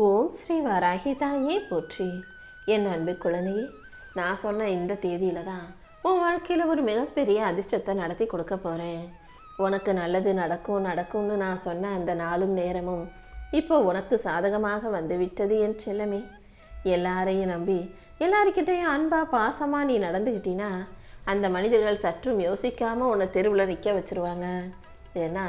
ஓம் ஸ்ரீ வராகிதாயே போற்றி. என் அன்பு குழந்தையே, நான் சொன்ன இந்த தேதியில தான் உன் வாழ்க்கையில் ஒரு மிகப்பெரிய அதிர்ஷ்டத்தை நடத்தி கொடுக்க போகிறேன். உனக்கு நல்லது நடக்கும்னு நான் சொன்ன அந்த நாளும் நேரமும் இப்போ உனக்கு சாதகமாக வந்து விட்டது என் செல்லமே. எல்லாரையும் நம்பி எல்லாருக்கிட்டையும் அன்பா பாசமா நீ நடந்துக்கிட்டீன்னா அந்த மனிதர்கள் சற்றும் யோசிக்காம உன்னை தெருவில் நிற்க வச்சிருவாங்க. ஏன்னா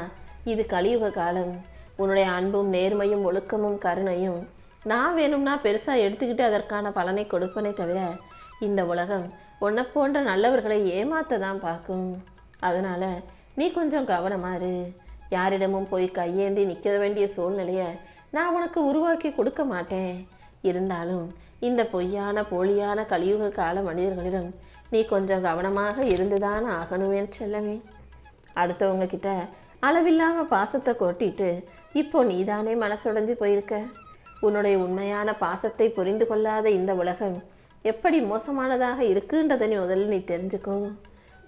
இது கலியுக காலம். உன்னுடைய அன்பும் நேர்மையும் ஒழுக்கமும் கருணையும் நான் வேணும்னா பெருசாக எடுத்துக்கிட்டு அதற்கான பலனை கொடுப்பனே தவிர இந்த உலகம் உன்னை போன்ற நல்லவர்களை ஏமாத்த தான் பார்க்கும். அதனால் நீ கொஞ்சம் கவனமாக இரு. யாரிடமும் போய் கையேந்தி நிற்க வேண்டிய சூழ்நிலையை நான் உனக்கு உருவாக்கி கொடுக்க மாட்டேன். இருந்தாலும் இந்த பொய்யான போலியான கலியுக கால மனிதர்களிடம் நீ கொஞ்சம் கவனமாக இருந்துதான் ஆகணுமேன்னு செல்லமே. அடுத்தவங்க கிட்ட அளவில்லாமல் பாசத்தை கொட்டிட்டு இப்போ நீதானே மனசுடைஞ்சு போயிருக்க. உன்னுடைய உண்மையான பாசத்தை புரிந்து கொள்ளாத இந்த உலகம் எப்படி மோசமானதாக இருக்குன்றதை முதல்ல நீ தெரிஞ்சுக்கோ.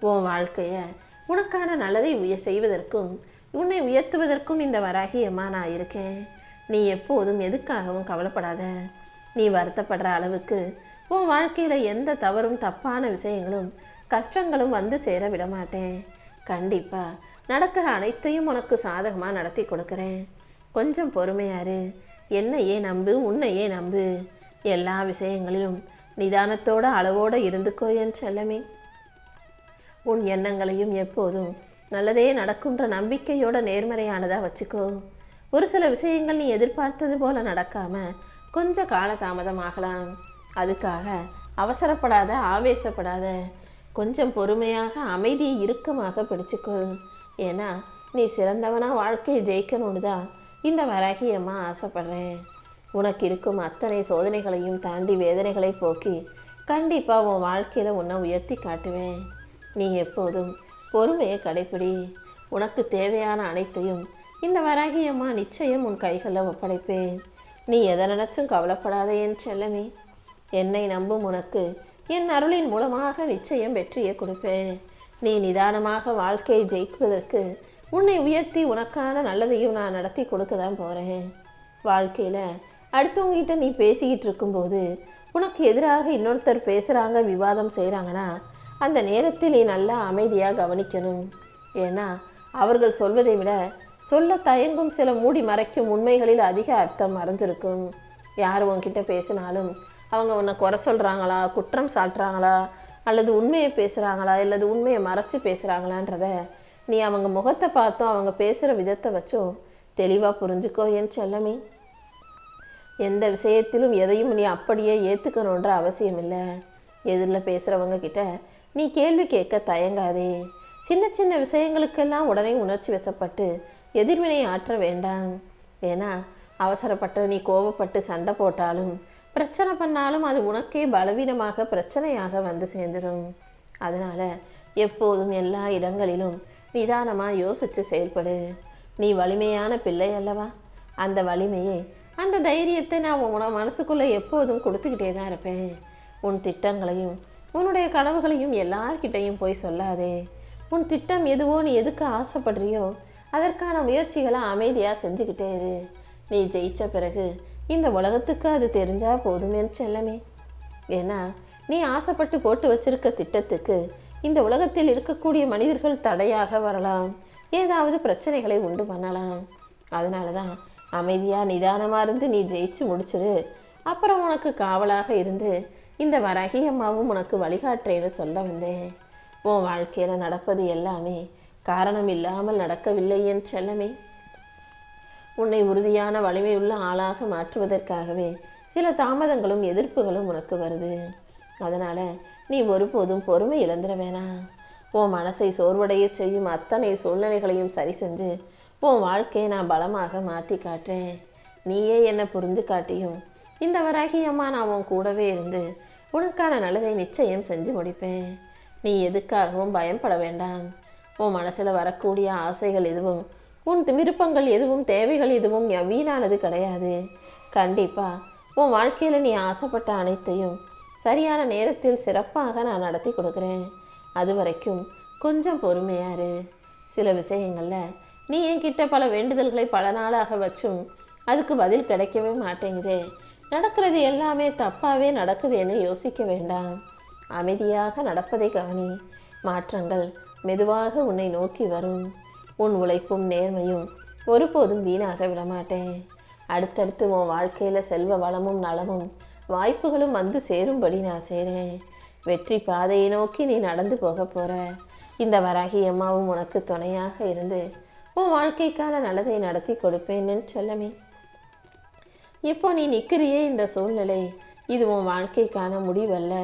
உன் வாழ்க்கையை உனக்கான நல்லதை செய்வதற்கும் உன்னை உயர்த்துவதற்கும் இந்த வராகியம்மா நான் இருக்கேன். நீ எப்போதும் எதுக்காகவும் கவலைப்படாத. நீ வருத்தப்படுற அளவுக்கு உன் வாழ்க்கையில் எந்த தவறும் தப்பான விஷயங்களும் கஷ்டங்களும் வந்து சேர விட மாட்டேன். கண்டிப்பாக நடக்கிற அனைத்தையும் உனக்கு சாதகமாக நடத்தி கொடுக்குறேன். கொஞ்சம் பொறுமையாரு. என்னையே நம்பு, உன்னையே நம்பு. எல்லா விஷயங்களிலும் நிதானத்தோட அளவோடு இருந்துக்கோ என் செல்லமே. உன் எண்ணங்களையும் எப்போதும் நல்லதே நடக்குன்ற நம்பிக்கையோட நேர்மறையானதாக வச்சுக்கோ. ஒரு சில விஷயங்கள் நீ எதிர்பார்த்தது போல நடக்காம கொஞ்சம் காலதாமதமாகலாம். அதுக்காக அவசரப்படாத, ஆவேசப்படாத. கொஞ்சம் பொறுமையாக அமைதியை இறுக்கமாக பிடிச்சுக்கோ. ஏன்னா நீ சிறந்தவனா வாழ்க்கையை ஜெயிக்கணும்னு தான் இந்த வராகியம்மா ஆசைப்படுறேன். உனக்கு இருக்கும் அத்தனை சோதனைகளையும் தாண்டி வேதனைகளை போக்கி கண்டிப்பாக உன் வாழ்க்கையில் உன்னை உயர்த்தி காட்டுவேன். நீ எப்போதும் பொறுமையை கடைப்பிடி. உனக்கு தேவையான அனைத்தையும் இந்த வராகியம்மா நிச்சயம் உன் கைகளில் ஒப்படைப்பேன். நீ எதை நினைச்சும் கவலைப்படாத என் செல்லமே. என்னை நம்பும் உனக்கு என் அருளின் மூலமாக நிச்சயம் வெற்றியை கொடுப்பேன். நீ நிதானமாக வாழ்க்கையை ஜெயிக்குவதற்கு உன்னை உயர்த்தி உனக்கான நல்லதையும் நான் நடத்தி கொடுக்க தான் போகிறேன். வாழ்க்கையில் அடுத்தவங்ககிட்ட நீ பேசிக்கிட்டு இருக்கும்போது உனக்கு எதிராக இன்னொருத்தர் பேசுகிறாங்க, விவாதம் செய்கிறாங்கன்னா அந்த நேரத்தில் நீ நல்லா அமைதியாக கவனிக்கணும். ஏன்னா அவர்கள் சொல்வதை விட சொல்ல தயங்கும் சில மூடி மறைக்கும் உண்மைகளில் அதிக அர்த்தம் மறைஞ்சிருக்கும். யார் உன்கிட்ட பேசினாலும் அவங்க உன்னை குறை சொல்கிறாங்களா, குற்றம் சாட்டுறாங்களா, அல்லது உண்மையை பேசுகிறாங்களா, அல்லது உண்மையை மறைச்சி பேசுகிறாங்களான்றத நீ அவங்க முகத்தை பார்த்தும் அவங்க பேசுகிற விதத்தை வச்சும் தெளிவாக புரிஞ்சுக்கோ என் செல்லமே. எந்த விஷயத்திலும் எதையும் நீ அப்படியே ஏற்றுக்கணுன்ற அவசியம் இல்லை. எதிரில் பேசுகிறவங்க கிட்ட நீ கேள்வி கேட்க தயங்காதே. சின்ன சின்ன விஷயங்களுக்கெல்லாம் உடனே உணர்ச்சி வசப்பட்டு எதிர்வினை ஆற்ற வேண்டாம். ஏன்னா அவசரப்பட்டு நீ கோபப்பட்டு சண்டை போட்டாலும் பிரச்சனை பண்ணாலும் அது உனக்கே பலவீனமாக பிரச்சனையாக வந்து சேர்ந்துடும். அதனால எப்போதும் எல்லா இடங்களிலும் நிதானமாக யோசித்து செயல்படு. நீ வலிமையான பிள்ளை அல்லவா? அந்த வலிமையை, அந்த தைரியத்தை நான் உன் மனசுக்குள்ளே எப்போதும் கொடுத்துக்கிட்டே தான் இருப்பேன். உன் திட்டங்களையும் உன்னுடைய கனவுகளையும் எல்லார்கிட்டையும் போய் சொல்லாதே. உன் திட்டம் எதுவோ, நீ எதுக்கு ஆசைப்படுறியோ அதற்கான முயற்சிகளை அமைதியாக செஞ்சுக்கிட்டே இரு. நீ ஜெயித்த பிறகு இந்த உலகத்துக்கு அது தெரிஞ்சா போதுமே செல்லமே. ஏன்னா நீ ஆசைப்பட்டு போட்டு வச்சிருக்க திட்டத்துக்கு இந்த உலகத்தில் இருக்கக்கூடிய மனிதர்கள் தடையாக வரலாம், ஏதாவது பிரச்சனைகளை உண்டு பண்ணலாம். அதனால தான் அமைதியாக நிதானமாக இருந்து நீ ஜெயிச்சு முடிச்சிரு. அப்புறம் உனக்கு காவலாக இருந்து இந்த வராகியம்மாவும் உனக்கு வழிகாட்டுறேன்னு சொல்ல வந்தேன். உன் வாழ்க்கையில் நடப்பது எல்லாமே காரணம் இல்லாமல் நடக்கவில்லை என் செல்லமே. உன்னை உறுதியான வலிமையுள்ள ஆளாக மாற்றுவதற்காகவே சில தாமதங்களும் எதிர்ப்புகளும் உனக்கு வருது. அதனால் நீ ஒருபோதும் பொறுமை இழந்துட வேணாம். உன் மனசை சோர்வடைய செய்யும் அத்தனை சூழ்நிலைகளையும் சரி செஞ்சு உன் வாழ்க்கையை நான் பலமாக மாற்றி காட்டுறேன். நீயே என்னை புரிஞ்சு காட்டியும் இந்த வராகியம்மா நான் உன் கூடவே இருந்து உனக்கான நல்லதை நிச்சயம் செஞ்சு முடிப்பேன். நீ எதுக்காகவும் பயப்பட வேண்டாம். உன் மனசில் வரக்கூடிய ஆசைகள் எதுவும், உன் விருப்பங்கள் எதுவும், தேவைகள் எதுவும் வீணானது கிடையாது. கண்டிப்பாக உன் வாழ்க்கையில் நீ ஆசைப்பட்ட அனைத்தையும் சரியான நேரத்தில் சிறப்பாக நான் நடத்தி கொடுக்குறேன். அது வரைக்கும் கொஞ்சம் பொறுமையாரு. சில விஷயங்களில் நீ என்கிட்ட பல வேண்டுதல்களை பல நாளாக வச்சும் அதுக்கு பதில் கிடைக்கவே மாட்டேங்குதே. நடக்கிறது எல்லாமே தப்பாகவே நடக்குதுன்னு யோசிக்க வேண்டாம். அமைதியாக நடப்பதை கவனி. மாற்றங்கள் மெதுவாக உன்னை நோக்கி வரும். உன் உழைப்பும் நேர்மையும் ஒருபோதும் வீணாக விடமாட்டேன். அடுத்தடுத்து உன் வாழ்க்கையில் செல்வ வளமும் நலமும் வாய்ப்புகளும் வந்து சேரும்படி நான் செய்கிறேன். வெற்றி பாதையை நோக்கி நீ நடந்து போக போகிற. இந்த வராகி அம்மாவும் உனக்கு துணையாக இருந்து உன் வாழ்க்கைக்கான நல்லதை நடத்தி கொடுப்பேன்னு சொல்லமே. இப்போ நீ நிற்கிறியே இந்த சூழ்நிலை, இது உன் வாழ்க்கைக்கான முடிவல்ல.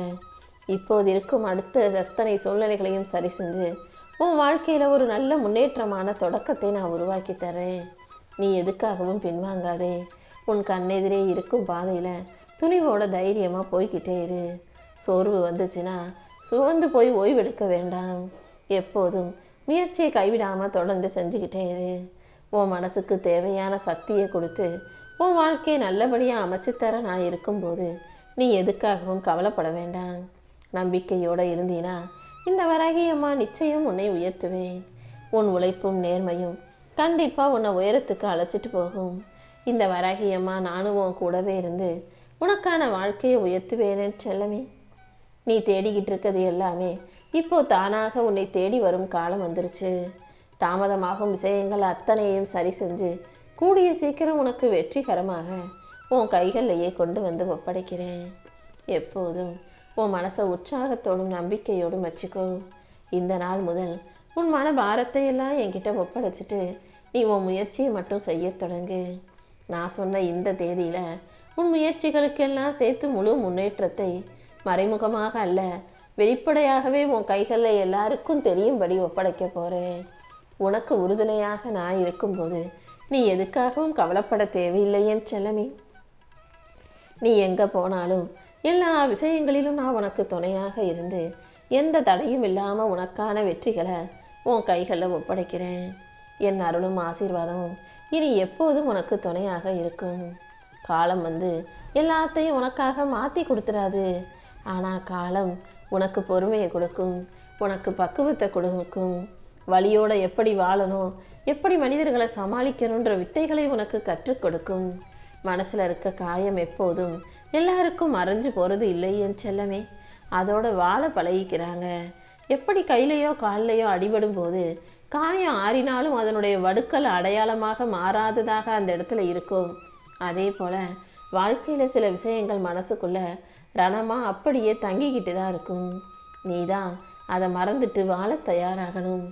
இப்போது இருக்கும் அடுத்த எத்தனை சூழ்நிலைகளையும் சரி செஞ்சு உன் வாழ்க்கையில் ஒரு நல்ல முன்னேற்றமான தொடக்கத்தை நான் உருவாக்கி தரேன். நீ எதுக்காகவும் பின்வாங்காதே. உன் கண்ணெதிரே இருக்கும் பாதையில் துணிவோட தைரியமாக போய்கிட்டே இரு. சோர்வு வந்துச்சுன்னா சுழந்து போய் ஓய்வெடுக்க வேண்டாம். எப்போதும் முயற்சியை கைவிடாமல் தொடர்ந்து செஞ்சுக்கிட்டே இரு. உன் மனசுக்கு தேவையான சக்தியை கொடுத்து உன் வாழ்க்கையை நல்லபடியாக அமைச்சுத்தர நான் இருக்கும்போது நீ எதுக்காகவும் கவலைப்பட வேண்டாம். நம்பிக்கையோடு இருந்தீனா இந்த வராகி அம்மா நிச்சயம் உன்னை உயர்த்துவேன். உன் உழைப்பும் நேர்மையும் கண்டிப்பாக உன்னை உயரத்துக்கு அழைச்சிட்டு போகும். இந்த வராகி அம்மா நானும் உன் கூடவே இருந்து உனக்கான வாழ்க்கையை உயர்த்துவேன்னு செல்லமே. நீ தேடிக்கிட்டு இருக்கிறது எல்லாமே இப்போ தானாக உன்னை தேடி வரும் காலம் வந்துருச்சு. தாமதமாகும் விஷயங்கள் அத்தனையும் சரி செஞ்சு கூடிய சீக்கிரம் உனக்கு வெற்றிகரமாக உன் கைகள்லையே கொண்டு வந்து ஒப்படைக்கிறேன். எப்போதும் உன் மனசை உற்சாகத்தோடும் நம்பிக்கையோடும் வச்சுக்கோ. இந்த நாள் முதல் உன் மன பாரத்தை எல்லாம் என்கிட்ட ஒப்படைச்சிட்டு நீ உன் முயற்சியை மட்டும் செய்ய தொடங்கு. நான் சொன்ன இந்த தேதியில் உன் முயற்சிகளுக்கெல்லாம் சேர்த்து முழு முன்னேற்றத்தை மறைமுகமாக அல்ல வெளிப்படையாகவே உன் கைகளில் எல்லாருக்கும் தெரியும்படி ஒப்படைக்க போகிறேன். உனக்கு உறுதுணையாக நான் இருக்கும்போது நீ எதுக்காகவும் கவலைப்பட தேவையில்லையேன்னு செல்லமே. நீ எங்கே போனாலும் எல்லா விஷயங்களிலும் நான் உனக்கு துணையாக இருந்து எந்த தடையும் இல்லாமல் உனக்கான வெற்றிகளை உன் கைகளில் ஒப்படைக்கிறேன். என் அருளும் ஆசீர்வாதமும் இனி எப்போதும் உனக்கு துணையாக இருக்கும். காலம் வந்து எல்லாத்தையும் உனக்காக மாற்றி கொடுத்துடாது. ஆனால் காலம் உனக்கு பொறுமையை கொடுக்கும், உனக்கு பக்குவத்தை கொடுக்கும். வலியோடு எப்படி வாழணும், எப்படி மனிதர்களை சமாளிக்கணுன்ற வித்தைகளை உனக்கு கற்றுக் கொடுக்கும். மனசில் இருக்க காயம் எப்போதும் எல்லாருக்கும் மறைஞ்சு போகிறது இல்லையேன்னு செல்லமே. அதோட வாழ பழகிக்கிறாங்க. எப்படி கையிலையோ கால்லையோ அடிபடும் போது காயம் ஆறினாலும் அதனுடைய வடுக்கள் அடையாளமாக மாறாததாக அந்த இடத்துல இருக்கும். அதே போல் வாழ்க்கையில் சில விஷயங்கள் மனசுக்குள்ள ரணமாக அப்படியே தங்கிக்கிட்டு தான் இருக்கும். நீ தான் அதை மறந்துட்டு வாழ தயாராகணும்.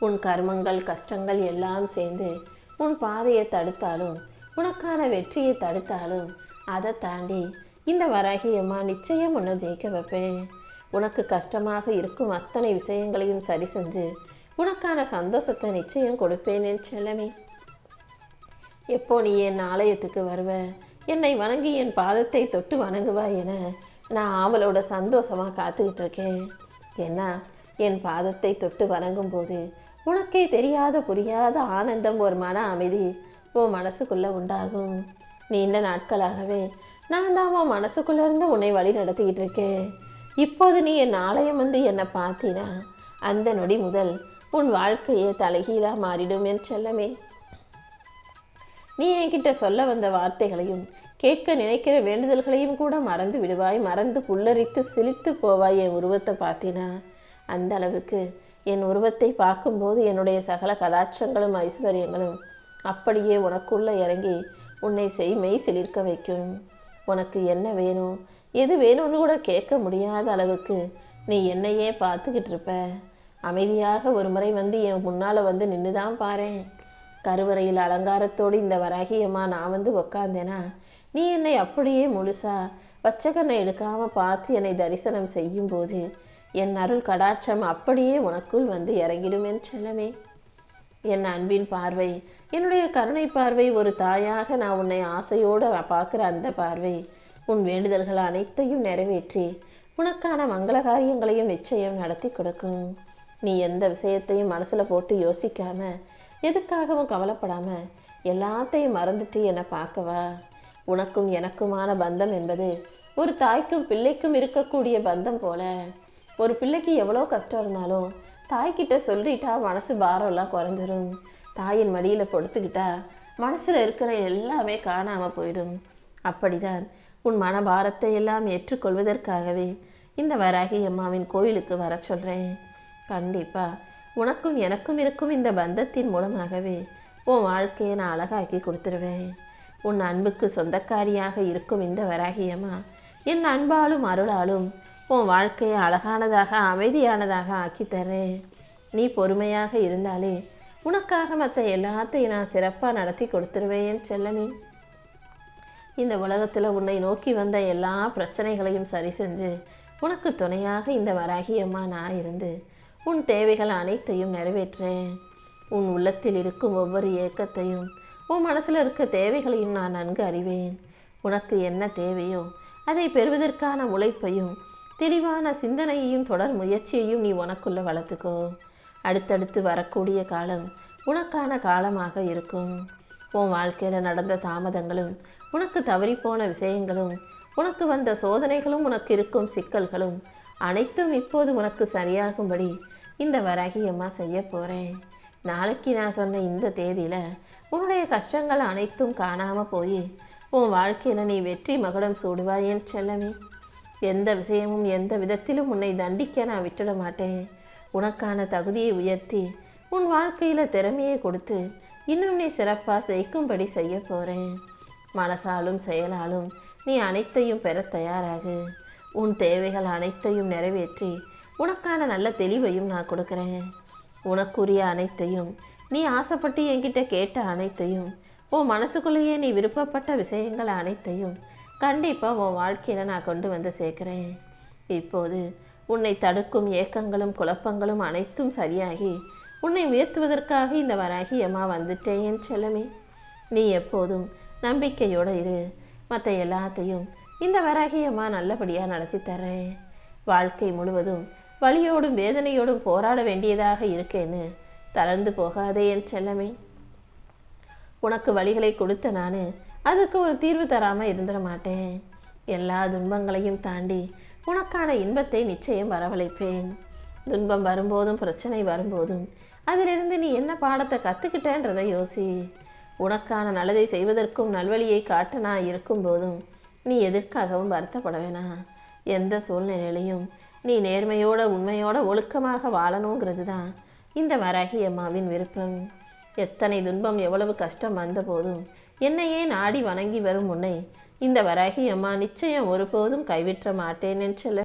உன் கர்மங்கள் கஷ்டங்கள் எல்லாம் சேர்ந்து உன் பாதையை தடுத்தாலும் உனக்கான வெற்றியை தடுத்தாலும் அதை தாண்டி இந்த வராகி அம்மா நிச்சயம் உன்னை ஜெயிக்க வைப்பேன். உனக்கு கஷ்டமாக இருக்கும் அத்தனை விஷயங்களையும் சரி செஞ்சு உனக்கான சந்தோஷத்தை நிச்சயம் கொடுப்பேனே செல்லமே. எப்போ நீ என் ஆலயத்துக்கு வருவ, என்னை வணங்கி என் பாதத்தை தொட்டு வணங்குவா என நான் அவளோட சந்தோஷமாக காத்துக்கிட்டு இருக்கேன். ஏன்னா என் பாதத்தை தொட்டு வணங்கும் போது உனக்கே தெரியாத புரியாத ஆனந்தம், ஒரு மன அமைதி உன் மனசுக்குள்ளே உண்டாகும். நீண்ட நாட்களாகவே நான் தான் உன் மனசுக்குள்ளே இருந்து உன்னை வழி நடத்திக்கிட்டு இருக்கேன். இப்போது நீ என் ஆலயம் வந்து என்னை பார்த்தினா அந்த நொடி முதல் உன் வாழ்க்கையே தலைகீழாக மாறிடும் என் செல்லமே. நீ என்கிட்ட சொல்ல வந்த வார்த்தைகளையும் கேட்க நினைக்கிற வேண்டுதல்களையும் கூட மறந்து விடுவாய். மறந்து புல்லரித்து சிலிர்த்து போவாய் என் உருவத்தை பார்த்தினா. அந்த அளவுக்கு என் உருவத்தை பார்க்கும்போது என்னுடைய சகல கடாட்சங்களும் ஐஸ்வர்யங்களும் அப்படியே உனக்குள்ளே இறங்கி உன்னை மெய் சிலிர்க்க வைக்கும். உனக்கு என்ன வேணும், எது வேணும்னு கூட கேட்க முடியாத அளவுக்கு நீ என்னையே பார்த்துக்கிட்டு இருப்ப. அமைதியாக ஒரு முறை வந்து என் முன்னால் வந்து நின்று தான் பாரேன். கருவறையில் அலங்காரத்தோடு இந்த வராகியம்மா நான் வந்து உக்காந்தேனா நீ என்னை அப்படியே முழுசா வச்சக்கண்ணை எடுக்காமல் பார்த்து என்னை தரிசனம் செய்யும் போது என் அருள் கடாட்சம் அப்படியே உனக்குள் வந்து இறங்கிடுமே செல்லமே. என் அன்பின் பார்வை, என்னுடைய கருணை பார்வை, ஒரு தாயாக நான் உன்னை ஆசையோடு பார்க்குற அந்த பார்வை உன் வேண்டுதல்கள் அனைத்தையும் நிறைவேற்றி உனக்கான மங்கள காரியங்களையும் நிச்சயம் நடத்தி கொடுக்கும். நீ எந்த விஷயத்தையும் மனசில் போட்டு யோசிக்காம எதுக்காகவும் கவலைப்படாம எல்லாத்தையும் மறந்துட்டு என்னை பார்க்கவா. உனக்கும் எனக்குமான பந்தம் என்பது ஒரு தாய்க்கும் பிள்ளைக்கும் இருக்கக்கூடிய பந்தம் போல. ஒரு பிள்ளைக்கு எவ்வளோ கஷ்டம் இருந்தாலும் தாய்கிட்ட சொல்லிட்டா மனசு பாரம்லாம் குறைஞ்சிரும். தாயின் மடியில் படுத்துக்கிட்டா மனசுல இருக்கிற எல்லாமே காணாம போயிடும். அப்படிதான் உன் மனபாரத்தை எல்லாம் ஏற்றுக்கொள்வதற்காகவே இந்த வராகி அம்மாவின் கோயிலுக்கு வர சொல்றேன். கண்டிப்பா உனக்கும் எனக்கும் இருக்கும் இந்த பந்தத்தின் மூலமாகவே உன் வாழ்க்கையை நான் அழகாக்கி கொடுத்துருவேன். உன் அன்புக்கு சொந்தக்காரியாக இருக்கும் இந்த வராகி அம்மா என் அன்பாலும் அருளாலும் உன் வாழ்க்கையை அழகானதாக அமைதியானதாக ஆக்கி தரேன். நீ பொறுமையாக இருந்தாலே உனக்காக மற்ற எல்லாத்தையும் நான் சிறப்பாக நடத்தி கொடுத்துருவேன் செல்லமே. இந்த உலகத்தில் உன்னை நோக்கி வந்த எல்லா பிரச்சனைகளையும் சரி செஞ்சு உனக்கு துணையாக இந்த வராகி அம்மா நான் இருந்து உன் தேவைகள் அனைத்தையும் நிறைவேற்றேன். உன் உள்ளத்தில் இருக்கும் ஒவ்வொரு ஏக்கத்தையும் உன் மனசில் இருக்க தேவைகளையும் நான் நன்கு அறிவேன். உனக்கு என்ன தேவையோ அதை பெறுவதற்கான உழைப்பையும் தெளிவான சிந்தனையையும் தொடர் முயற்சியையும் நீ உனக்குள்ள வளர்த்துக்கோ. அடுத்தடுத்து வரக்கூடிய காலம் உனக்கான காலமாக இருக்கும். உன் வாழ்க்கையில் நடந்த தாமதங்களும் உனக்கு தவறிப்போன விஷயங்களும் உனக்கு வந்த சோதனைகளும் உனக்கு இருக்கும் சிக்கல்களும் அனைத்தும் இப்போது உனக்கு சரியாகும்படி இந்த வராகி அம்மா செய்ய போகிறேன். நாளைக்கு நான் சொன்ன இந்த தேதியில் உன்னுடைய கஷ்டங்கள் அனைத்தும் காணாமல் போய் உன் வாழ்க்கையில் நீ வெற்றி மகுடம் சூடுவாய் என் செல்லமே. எந்த விஷயமும் எந்த விதத்திலும் உன்னை தண்டிக்க நான் விட்டுட மாட்டேன். உனக்கான தகுதியை உயர்த்தி உன் வாழ்க்கையில் திறமையை கொடுத்து இன்னும் நீ சிறப்பாக செய்யும்படி செய்ய போகிறேன். மனசாலும் செயலாலும் நீ அனைத்தையும் பெற தயாராகு. உன் தேவைகள் அனைத்தையும் நிறைவேற்றி உனக்கான நல்ல தெளிவையும் நான் கொடுக்குறேன். உனக்குரிய அனைத்தையும் நீ ஆசைப்பட்டு என்கிட்ட கேட்ட அனைத்தையும் உன் மனசுக்குள்ளேயே நீ விருப்பப்பட்ட விஷயங்கள் அனைத்தையும் கண்டிப்பாக உன் வாழ்க்கையில் நான் கொண்டு வந்து சேர்க்குறேன். இப்போது உன்னை தடுக்கும் ஏக்கங்களும் குழப்பங்களும் அனைத்தும் சரியாகி உன்னை உயர்த்துவதற்காக இந்த வராகி அம்மா வந்துட்டேன் என் செல்லமே. நீ எப்போதும் நம்பிக்கையோடு இரு. மற்ற எல்லாத்தையும் இந்த வராகி அம்மா நல்லபடியாக நடத்தி தர்றேன். வாழ்க்கை முழுவதும் வலியோடும் வேதனையோடும் போராட வேண்டியதாக இருக்கேன்னு தளர்ந்து போகாதே என் செல்லமே. உனக்கு வழிகளை கொடுத்த நான் அதுக்கு ஒரு தீர்வு தராமல் இருந்துட மாட்டேன். எல்லா துன்பங்களையும் தாண்டி உனக்கான இன்பத்தை நிச்சயம் வரவழைப்பேன். துன்பம் வரும்போதும் பிரச்சனை வரும்போதும் அதிலிருந்து நீ என்ன பாடத்தை கற்றுக்கிட்டேன்றதை யோசி. உனக்கான நல்லதை செய்வதற்கும் நல்வழியை காட்ட நான் இருக்கும்போதும் நீ எதற்காகவும் வருத்தப்பட வேணாம். எந்த சூழ்நிலையிலையும் நீ நேர்மையோட உண்மையோட ஒழுக்கமாக வாழணுங்கிறது தான் இந்த வராகி அம்மாவின் விருப்பம். எத்தனை துன்பம் எவ்வளவு கஷ்டம் வந்த போதும் என்னையே நாடி வணங்கி வரும் உன்னை இந்த வராகி அம்மா நிச்சயம் ஒருபோதும் கைவிட்ட மாட்டேன் என்று சொல்ல